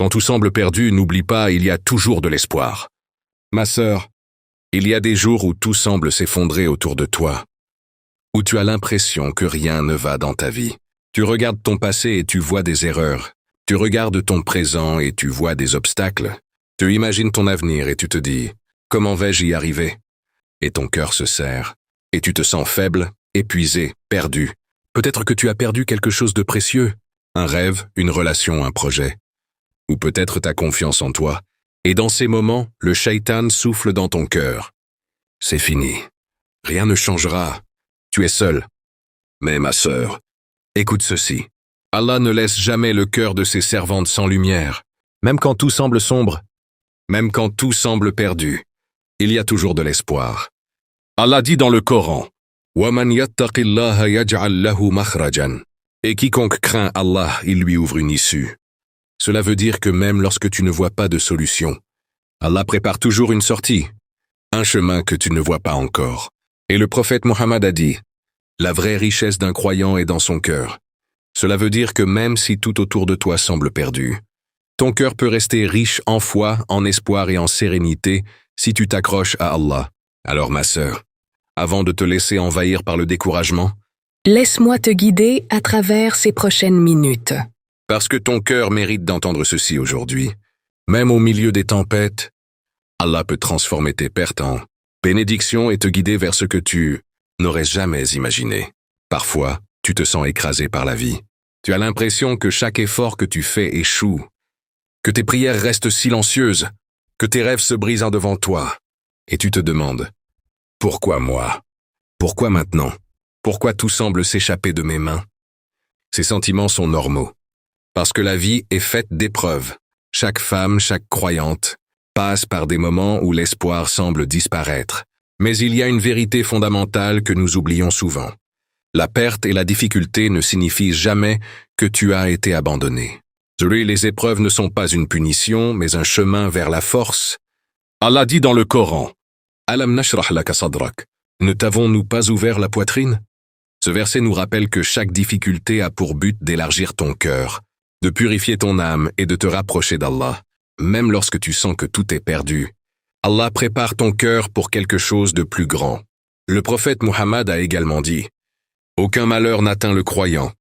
Quand tout semble perdu, n'oublie pas, il y a toujours de l'espoir. Ma sœur, il y a des jours où tout semble s'effondrer autour de toi, où tu as l'impression que rien ne va dans ta vie. Tu regardes ton passé et tu vois des erreurs. Tu regardes ton présent et tu vois des obstacles. Tu imagines ton avenir et tu te dis « Comment vais-je y arriver ?» Et ton cœur se serre, et tu te sens faible, épuisé, perdu. Peut-être que tu as perdu quelque chose de précieux, un rêve, une relation, un projet. Ou peut-être ta confiance en toi. Et dans ces moments, le shaitan souffle dans ton cœur. C'est fini. Rien ne changera. Tu es seul. Mais ma sœur, écoute ceci. Allah ne laisse jamais le cœur de ses servantes sans lumière. Même quand tout semble sombre, même quand tout semble perdu, il y a toujours de l'espoir. Allah dit dans le Coran, وَمَنْ يَتَّقِ اللَّهَ يَجْعَلْ لَهُ مَخْرَجًا. Et quiconque craint Allah, il lui ouvre une issue. Cela veut dire que même lorsque tu ne vois pas de solution, Allah prépare toujours une sortie, un chemin que tu ne vois pas encore. Et le prophète Mohammed a dit, la vraie richesse d'un croyant est dans son cœur. Cela veut dire que même si tout autour de toi semble perdu, ton cœur peut rester riche en foi, en espoir et en sérénité si tu t'accroches à Allah. Alors ma sœur, avant de te laisser envahir par le découragement, laisse-moi te guider à travers ces prochaines minutes. Parce que ton cœur mérite d'entendre ceci aujourd'hui. Même au milieu des tempêtes, Allah peut transformer tes pertes en bénédictions et te guider vers ce que tu n'aurais jamais imaginé. Parfois, tu te sens écrasé par la vie. Tu as l'impression que chaque effort que tu fais échoue, que tes prières restent silencieuses, que tes rêves se brisent en devant toi. Et tu te demandes, pourquoi moi? Pourquoi maintenant? Pourquoi tout semble s'échapper de mes mains? Ces sentiments sont normaux. Parce que la vie est faite d'épreuves. Chaque femme, chaque croyante, passe par des moments où l'espoir semble disparaître. Mais il y a une vérité fondamentale que nous oublions souvent. La perte et la difficulté ne signifient jamais que tu as été abandonné. Les épreuves ne sont pas une punition, mais un chemin vers la force. Allah dit dans le Coran, « Alam nashrah laka sadrak » Ne t'avons-nous pas ouvert la poitrine? Ce verset nous rappelle que chaque difficulté a pour but d'élargir ton cœur, de purifier ton âme et de te rapprocher d'Allah. Même lorsque tu sens que tout est perdu, Allah prépare ton cœur pour quelque chose de plus grand. Le prophète Muhammad a également dit, « Aucun malheur n'atteint le croyant,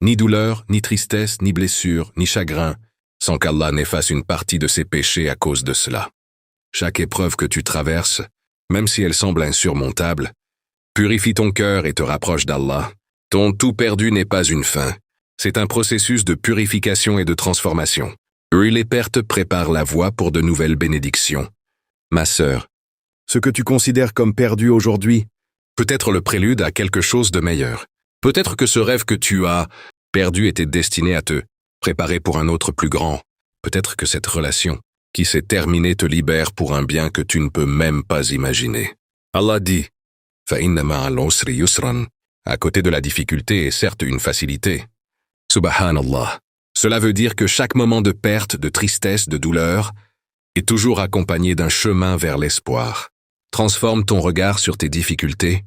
ni douleur, ni tristesse, ni blessure, ni chagrin, sans qu'Allah n'efface une partie de ses péchés à cause de cela. » Chaque épreuve que tu traverses, même si elle semble insurmontable, purifie ton cœur et te rapproche d'Allah. Ton tout perdu n'est pas une fin. C'est un processus de purification et de transformation. Les pertes préparent la voie pour de nouvelles bénédictions. Ma sœur, ce que tu considères comme perdu aujourd'hui peut être le prélude à quelque chose de meilleur. Peut-être que ce rêve que tu as perdu était destiné à te préparer pour un autre plus grand. Peut-être que cette relation qui s'est terminée te libère pour un bien que tu ne peux même pas imaginer. Allah dit, « Fa'inna ma'al usri yusran » À côté de la difficulté est certes une facilité. Subhanallah. Cela veut dire que chaque moment de perte, de tristesse, de douleur est toujours accompagné d'un chemin vers l'espoir. Transforme ton regard sur tes difficultés.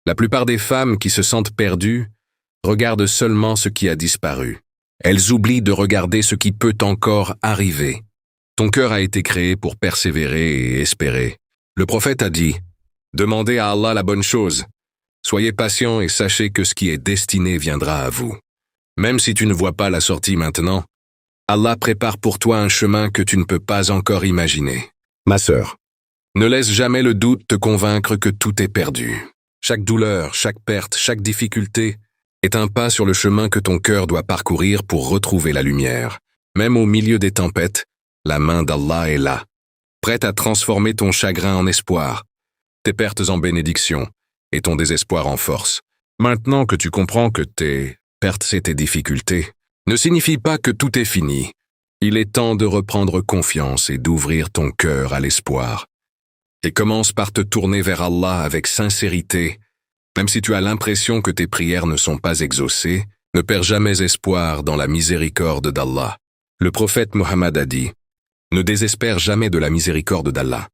La plupart des femmes qui se sentent perdues regardent seulement ce qui a disparu. Elles oublient de regarder ce qui peut encore arriver. Ton cœur a été créé pour persévérer et espérer. Le prophète a dit, « Demandez à Allah la bonne chose. Soyez patient et sachez que ce qui est destiné viendra à vous. » Même si tu ne vois pas la sortie maintenant, Allah prépare pour toi un chemin que tu ne peux pas encore imaginer. Ma sœur, ne laisse jamais le doute te convaincre que tout est perdu. Chaque douleur, chaque perte, chaque difficulté est un pas sur le chemin que ton cœur doit parcourir pour retrouver la lumière. Même au milieu des tempêtes, la main d'Allah est là, prête à transformer ton chagrin en espoir, tes pertes en bénédiction et ton désespoir en force. Maintenant que tu comprends que tes pertes et tes difficultés ne signifient pas que tout est fini, il est temps de reprendre confiance et d'ouvrir ton cœur à l'espoir. Et commence par te tourner vers Allah avec sincérité. Même si tu as l'impression que tes prières ne sont pas exaucées, ne perds jamais espoir dans la miséricorde d'Allah. Le prophète Mohammed a dit, « Ne désespère jamais de la miséricorde d'Allah.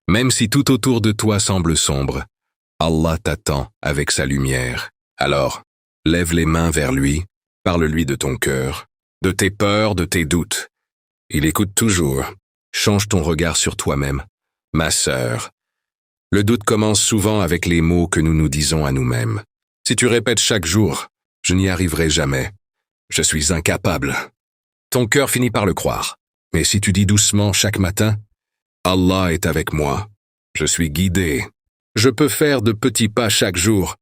Même si tout autour de toi semble sombre, Allah t'attend avec sa lumière. Alors, lève les mains vers lui, parle-lui de ton cœur, de tes peurs, de tes doutes, Il écoute toujours. Change ton regard sur toi-même. Ma sœur. Le doute commence souvent avec les mots que nous nous disons à nous-mêmes. Si tu répètes chaque jour, je n'y arriverai jamais. Je suis incapable. Ton cœur finit par le croire. Mais si tu dis doucement chaque matin, Allah est avec moi. Je suis guidé. Je peux faire de petits pas chaque jour.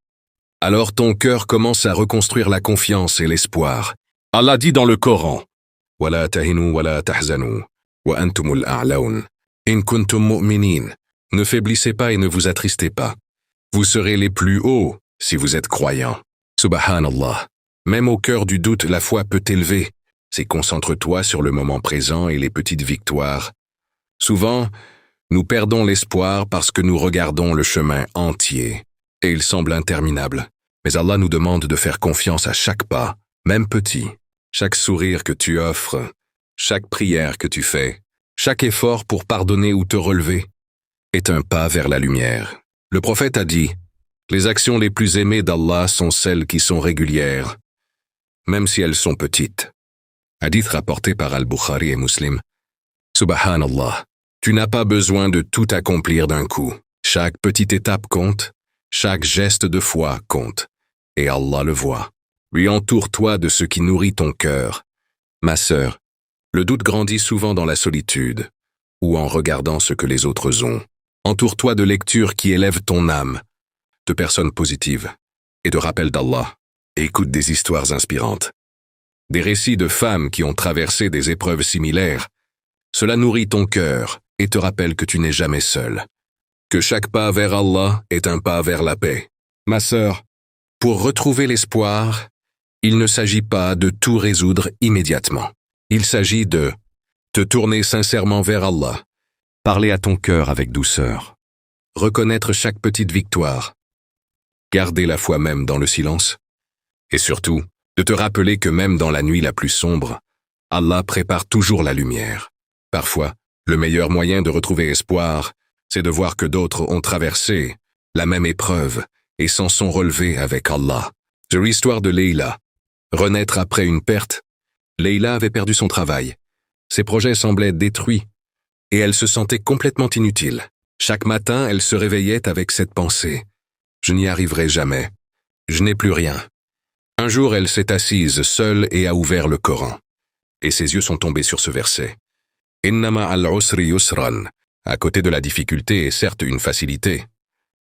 Alors ton cœur commence à reconstruire la confiance et l'espoir. Allah dit dans le Coran, « Wala tahinu wala tahzanu, wa antumul a'laun, in kuntum mu'minin. » Ne faiblissez pas et ne vous attristez pas. Vous serez les plus hauts si vous êtes croyants. Subhanallah. Même au cœur du doute, la foi peut t'élever. C'est concentre-toi sur le moment présent et les petites victoires. Souvent, nous perdons l'espoir parce que nous regardons le chemin entier, et il semble interminable. Mais Allah nous demande de faire confiance à chaque pas, même petit, chaque sourire que tu offres, chaque prière que tu fais, chaque effort pour pardonner ou te relever, est un pas vers la lumière. Le prophète a dit, « Les actions les plus aimées d'Allah sont celles qui sont régulières, même si elles sont petites. » Hadith rapporté par Al-Bukhari et Muslim. Subhanallah, tu n'as pas besoin de tout accomplir d'un coup. Chaque petite étape compte, chaque geste de foi compte, et Allah le voit. Lui entoure-toi de ce qui nourrit ton cœur. Ma sœur, le doute grandit souvent dans la solitude, ou en regardant ce que les autres ont. Entoure-toi de lectures qui élèvent ton âme, de personnes positives et de rappels d'Allah. Écoute des histoires inspirantes, des récits de femmes qui ont traversé des épreuves similaires. Cela nourrit ton cœur et te rappelle que tu n'es jamais seul, que chaque pas vers Allah est un pas vers la paix. Ma sœur, pour retrouver l'espoir, il ne s'agit pas de tout résoudre immédiatement. Il s'agit de te tourner sincèrement vers Allah, parler à ton cœur avec douceur, reconnaître chaque petite victoire, garder la foi même dans le silence, et surtout, de te rappeler que même dans la nuit la plus sombre, Allah prépare toujours la lumière. Parfois, le meilleur moyen de retrouver espoir, c'est de voir que d'autres ont traversé la même épreuve et s'en sont relevés avec Allah. C'est l'histoire de Leïla. Renaître après une perte, Leïla avait perdu son travail. Ses projets semblaient détruits, et elle se sentait complètement inutile. Chaque matin, elle se réveillait avec cette pensée. Je n'y arriverai jamais. Je n'ai plus rien. Un jour, elle s'est assise seule et a ouvert le Coran. Et ses yeux sont tombés sur ce verset. Inna ma'al usri yusran. À côté de la difficulté est certes une facilité.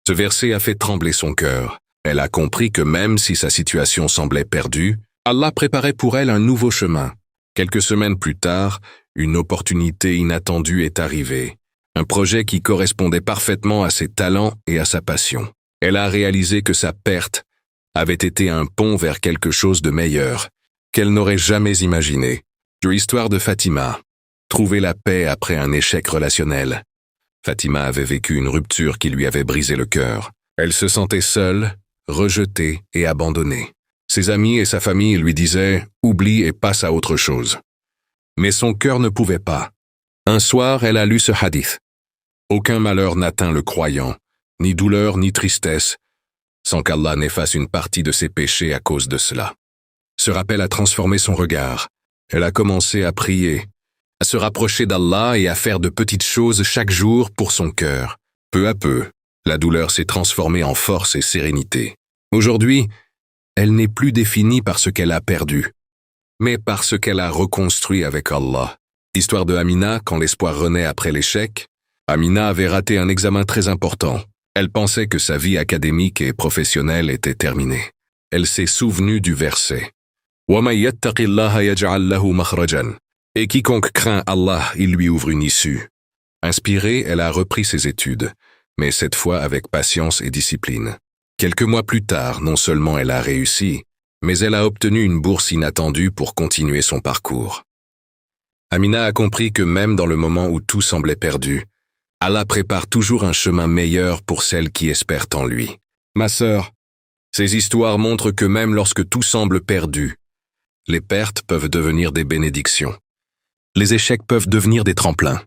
Ce verset a fait trembler son cœur. Elle a compris que même si sa situation semblait perdue, Allah préparait pour elle un nouveau chemin. Quelques semaines plus tard, une opportunité inattendue est arrivée. Un projet qui correspondait parfaitement à ses talents et à sa passion. Elle a réalisé que sa perte avait été un pont vers quelque chose de meilleur, qu'elle n'aurait jamais imaginé. L'histoire de Fatima. Trouver la paix après un échec relationnel. Fatima avait vécu une rupture qui lui avait brisé le cœur. Elle se sentait seule, rejetée et abandonnée. Ses amis et sa famille lui disaient « Oublie et passe à autre chose ». Mais son cœur ne pouvait pas. Un soir, elle a lu ce hadith. « Aucun malheur n'atteint le croyant, ni douleur ni tristesse, sans qu'Allah n'efface une partie de ses péchés à cause de cela. » Ce rappel a transformé son regard. Elle a commencé à prier, à se rapprocher d'Allah et à faire de petites choses chaque jour pour son cœur. Peu à peu, la douleur s'est transformée en force et sérénité. Aujourd'hui, elle n'est plus définie par ce qu'elle a perdu, mais par ce qu'elle a reconstruit avec Allah. Histoire de Amina, quand l'espoir renaît après l'échec, Amina avait raté un examen très important. Elle pensait que sa vie académique et professionnelle était terminée. Elle s'est souvenue du verset « وَمَن يَتَّقِ اللَّهَ يَجْعَل لَّهُ مَخْرَجًا » et quiconque craint Allah, il lui ouvre une issue. Inspirée, elle a repris ses études, mais cette fois avec patience et discipline. Quelques mois plus tard, non seulement elle a réussi, mais elle a obtenu une bourse inattendue pour continuer son parcours. Amina a compris que même dans le moment où tout semblait perdu, Allah prépare toujours un chemin meilleur pour celles qui espèrent en lui. Ma sœur, ces histoires montrent que même lorsque tout semble perdu, les pertes peuvent devenir des bénédictions. Les échecs peuvent devenir des tremplins.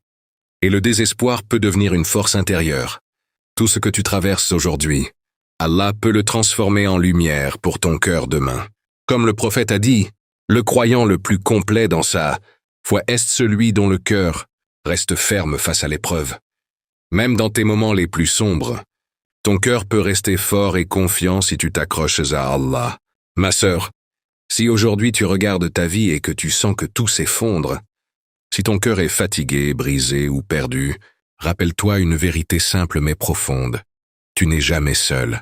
Et le désespoir peut devenir une force intérieure. Tout ce que tu traverses aujourd'hui, Allah peut le transformer en lumière pour ton cœur demain. Comme le prophète a dit, le croyant le plus complet dans sa Foi est celui dont le cœur reste ferme face à l'épreuve. Même dans tes moments les plus sombres, ton cœur peut rester fort et confiant si tu t'accroches à Allah. Ma sœur, si aujourd'hui tu regardes ta vie et que tu sens que tout s'effondre, si ton cœur est fatigué, brisé ou perdu, rappelle-toi une vérité simple mais profonde. Tu n'es jamais seul.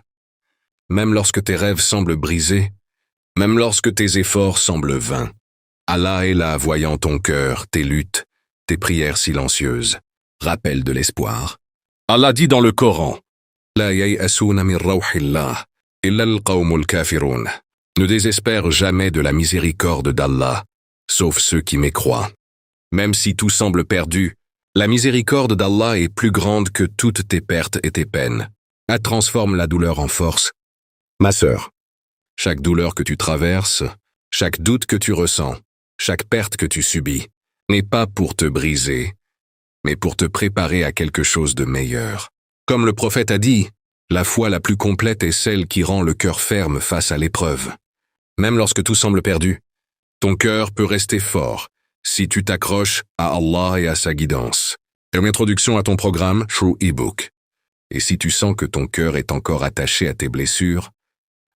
Même lorsque tes rêves semblent brisés, même lorsque tes efforts semblent vains, Allah est là voyant ton cœur, tes luttes, tes prières silencieuses. Rappel de l'espoir. Allah dit dans le Coran, La yay'asuna min rawhillah, illa al-qawmul kafirun. Ne désespère jamais de la miséricorde d'Allah, sauf ceux qui mécroient. Même si tout semble perdu, la miséricorde d'Allah est plus grande que toutes tes pertes et tes peines. Elle transforme la douleur en force. Ma sœur, chaque douleur que tu traverses, chaque doute que tu ressens, chaque perte que tu subis, n'est pas pour te briser, mais pour te préparer à quelque chose de meilleur. Comme le prophète a dit, la foi la plus complète est celle qui rend le cœur ferme face à l'épreuve. Même lorsque tout semble perdu, ton cœur peut rester fort si tu t'accroches à Allah et à sa guidance. Une introduction à ton programme True eBook. Et si tu sens que ton cœur est encore attaché à tes blessures,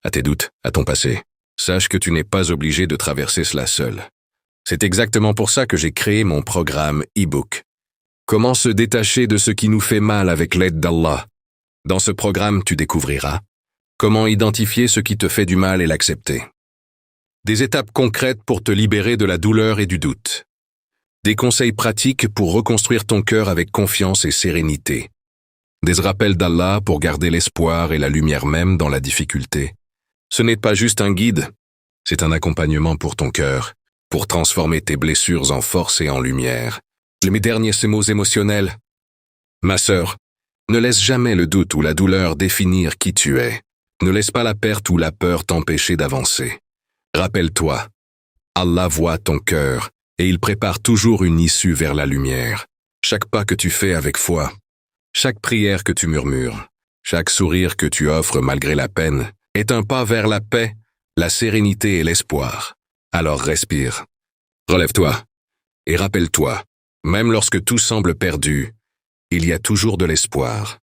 à tes doutes, à ton passé, sache que tu n'es pas obligé de traverser cela seul. C'est exactement pour ça que j'ai créé mon programme eBook. Comment se détacher de ce qui nous fait mal avec l'aide d'Allah? Dans ce programme, tu découvriras comment identifier ce qui te fait du mal et l'accepter. Des étapes concrètes pour te libérer de la douleur et du doute. Des conseils pratiques pour reconstruire ton cœur avec confiance et sérénité. Des rappels d'Allah pour garder l'espoir et la lumière même dans la difficulté. Ce n'est pas juste un guide, c'est un accompagnement pour ton cœur, pour transformer tes blessures en force et en lumière. Mes derniers mots émotionnels. Ma sœur, ne laisse jamais le doute ou la douleur définir qui tu es. Ne laisse pas la perte ou la peur t'empêcher d'avancer. Rappelle-toi, Allah voit ton cœur et il prépare toujours une issue vers la lumière. Chaque pas que tu fais avec foi, chaque prière que tu murmures, chaque sourire que tu offres malgré la peine, est un pas vers la paix, la sérénité et l'espoir. Alors respire, relève-toi et rappelle-toi, même lorsque tout semble perdu, il y a toujours de l'espoir.